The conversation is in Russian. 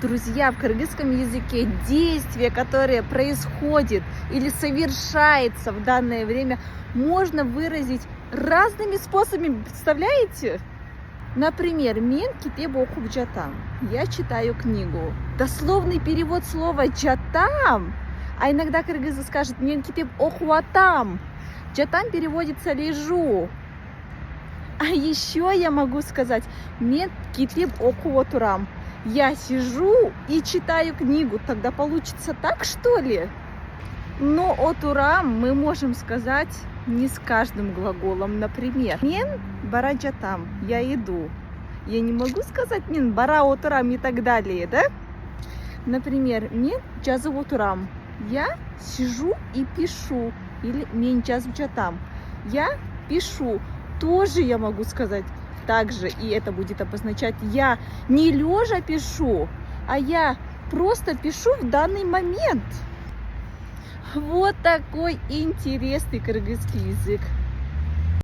Друзья, в кыргызском языке действие, которое происходит или совершается в данное время, можно выразить разными способами. Представляете? Например, мен китеп окуп жатам. Я читаю книгу. Дословный перевод слова жатам. А иногда кыргызы скажут мен китеп окуатам. Жатам переводится лежу. А еще я могу сказать мен китеп окуотурам. Я сижу и читаю книгу. Тогда получится так, что ли? Но отурам мы можем сказать не с каждым глаголом. Например, мен бара жатам, я иду. Я не могу сказать мен бара отурам и так далее, да? Например, мен жазып отурам, я сижу и пишу. Или мен жазып жатам, я пишу. Тоже я могу сказать также, и это будет обозначать я не лежа пишу, а я просто пишу в данный момент. Вот такой интересный кыргызский язык.